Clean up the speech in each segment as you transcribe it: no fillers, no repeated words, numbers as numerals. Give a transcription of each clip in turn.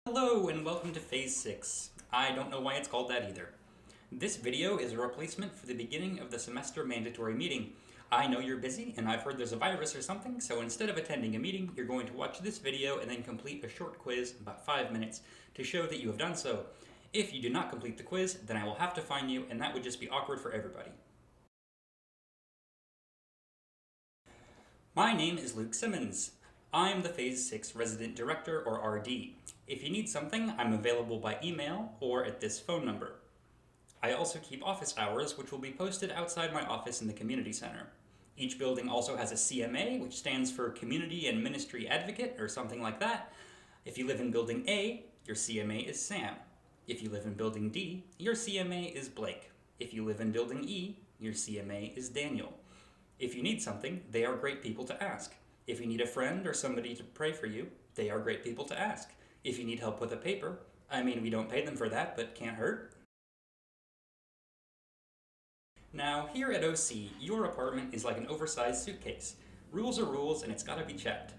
Hello and welcome to Phase 6. I don't know why it's called that either. This video is a replacement for the beginning of the semester mandatory meeting. I know you're busy and I've heard there's a virus or something, so instead of attending a meeting, you're going to watch this video and then complete a short quiz, about 5 minutes, to show that you have done so. If you do not complete the quiz, then I will have to fine you, and that would just be awkward for everybody. My name is Luke Simmons. I'm the Phase 6 Resident Director, or RD. If you need something, I'm available by email or at this phone number. I also keep office hours, which will be posted outside my office in the community center. Each building also has a CMA, which stands for Community and Ministry Advocate, or something like that. If you live in Building A, your CMA is Sam. If you live in Building D, your CMA is Blake. If you live in Building E, your CMA is Daniel. If you need something, they are great people to ask. If you need a friend or somebody to pray for you, they are great people to ask. If you need help with a paper, we don't pay them for that, but can't hurt. Now, here at OC, your apartment is like an oversized suitcase. Rules are rules, and it's gotta be checked.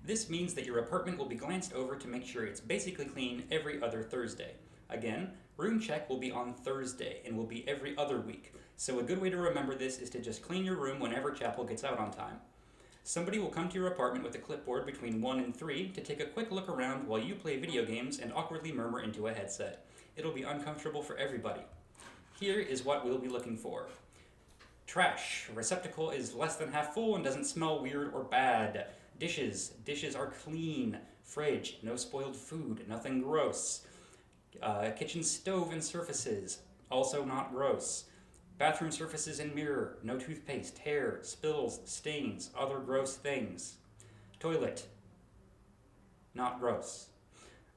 This means that your apartment will be glanced over to make sure it's basically clean every other Thursday. Again, room check will be on Thursday and will be every other week, so a good way to remember this is to just clean your room whenever chapel gets out on time. Somebody will come to your apartment with a clipboard between 1 and 3 to take a quick look around while you play video games and awkwardly murmur into a headset. It'll be uncomfortable for everybody. Here is what we'll be looking for. Trash. Receptacle is less than half full and doesn't smell weird or bad. Dishes. Dishes are clean. Fridge. No spoiled food. Nothing gross. Kitchen stove and surfaces. Also not gross. Bathroom surfaces and mirror. No toothpaste, hair, spills, stains, other gross things. Toilet. Not gross.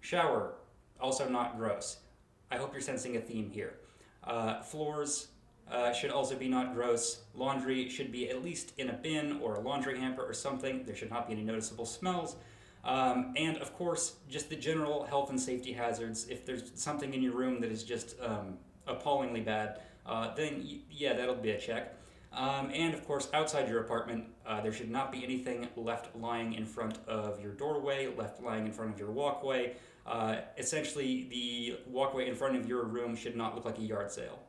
Shower. Also not gross. I hope you're sensing a theme here. Floors should also be not gross. Laundry should be at least in a bin or a laundry hamper or something. There should not be any noticeable smells. And of course, just the general health and safety hazards. If there's something in your room that is just appallingly bad, then yeah, that'll be a check. And of course, outside your apartment, there should not be anything left lying in front of your doorway, left lying in front of your walkway. Essentially, the walkway in front of your room should not look like a yard sale.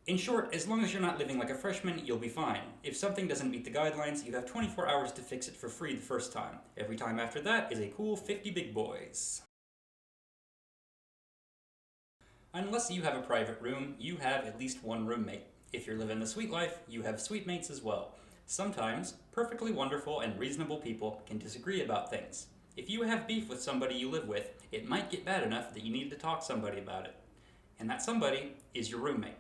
In short, as long as you're not living like a freshman, you'll be fine. If something doesn't meet the guidelines, you have 24 hours to fix it for free the first time. Every time after that is a cool 50 big boys. Unless you have a private room, you have at least one roommate. If you're living the sweet life, you have suite mates as well. Sometimes, perfectly wonderful and reasonable people can disagree about things. If you have beef with somebody you live with, it might get bad enough that you need to talk to somebody about it. And that somebody is your roommate.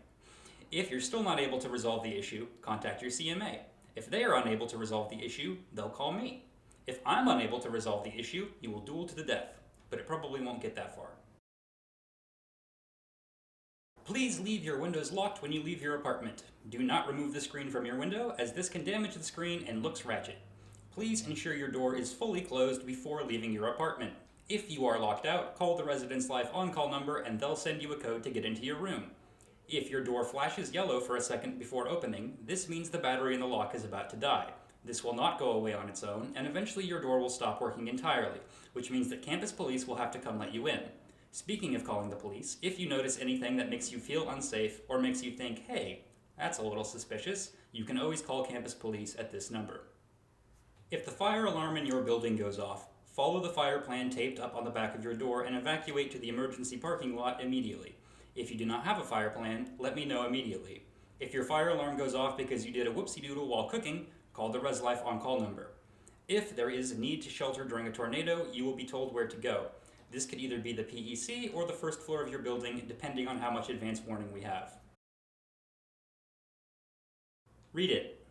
If you're still not able to resolve the issue, contact your CMA. If they are unable to resolve the issue, they'll call me. If I'm unable to resolve the issue, you will duel to the death, but it probably won't get that far. Please leave your windows locked when you leave your apartment. Do not remove the screen from your window, as this can damage the screen and looks ratchet. Please ensure your door is fully closed before leaving your apartment. If you are locked out, call the Residence Life on-call number and they'll send you a code to get into your room. If your door flashes yellow for a second before opening, this means the battery in the lock is about to die. This will not go away on its own, and eventually your door will stop working entirely, which means that campus police will have to come let you in. Speaking of calling the police, if you notice anything that makes you feel unsafe or makes you think, hey, that's a little suspicious, you can always call campus police at this number. If the fire alarm in your building goes off, follow the fire plan taped up on the back of your door and evacuate to the emergency parking lot immediately. If you do not have a fire plan, let me know immediately. If your fire alarm goes off because you did a whoopsie-doodle while cooking, call the Res Life on-call number. If there is a need to shelter during a tornado, you will be told where to go. This could either be the PEC or the first floor of your building, depending on how much advance warning we have. Read it.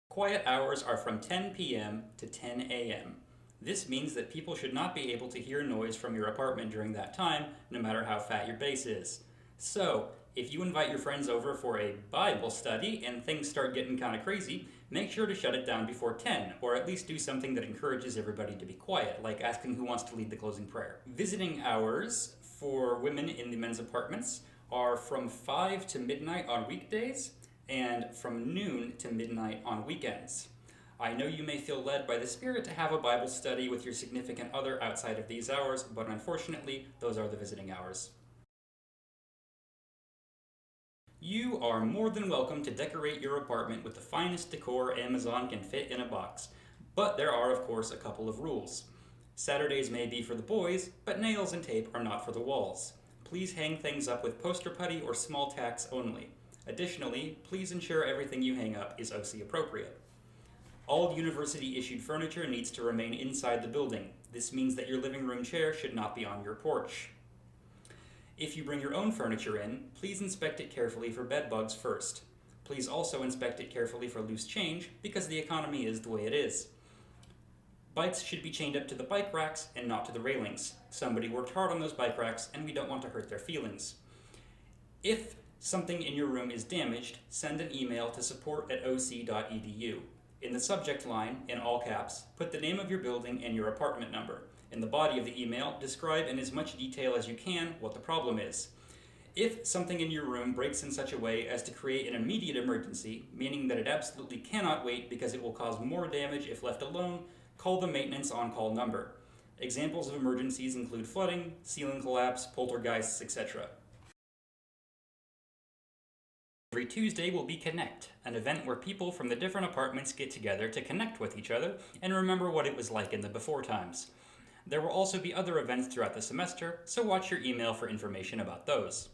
Quiet hours are from 10 p.m. to 10 a.m. This means that people should not be able to hear noise from your apartment during that time, no matter how fat your base is. So, if you invite your friends over for a Bible study and things start getting kind of crazy, make sure to shut it down before 10, or at least do something that encourages everybody to be quiet, like asking who wants to lead the closing prayer. Visiting hours for women in the men's apartments are from 5 to midnight on weekdays, and from noon to midnight on weekends. I know you may feel led by the Spirit to have a Bible study with your significant other outside of these hours, but unfortunately, those are the visiting hours. You are more than welcome to decorate your apartment with the finest decor Amazon can fit in a box, but there are, of course, a couple of rules. Saturdays may be for the boys, but nails and tape are not for the walls. Please hang things up with poster putty or small tacks only. Additionally, please ensure everything you hang up is OC appropriate. All university-issued furniture needs to remain inside the building. This means that your living room chair should not be on your porch. If you bring your own furniture in, please inspect it carefully for bed bugs first. Please also inspect it carefully for loose change, because the economy is the way it is. Bikes should be chained up to the bike racks and not to the railings. Somebody worked hard on those bike racks, and we don't want to hurt their feelings. If something in your room is damaged, send an email to support@oc.edu. In the subject line, in all caps, put the name of your building and your apartment number. In the body of the email, describe in as much detail as you can what the problem is. If something in your room breaks in such a way as to create an immediate emergency, meaning that it absolutely cannot wait because it will cause more damage if left alone, call the maintenance on-call number. Examples of emergencies include flooding, ceiling collapse, poltergeists, etc. Every Tuesday will be Connect, an event where people from the different apartments get together to connect with each other and remember what it was like in the before times. There will also be other events throughout the semester, so watch your email for information about those.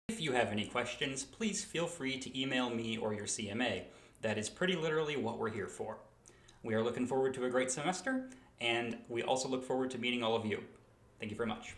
If you have any questions, please feel free to email me or your CMA. That is pretty literally what we're here for. We are looking forward to a great semester, and we also look forward to meeting all of you. Thank you very much.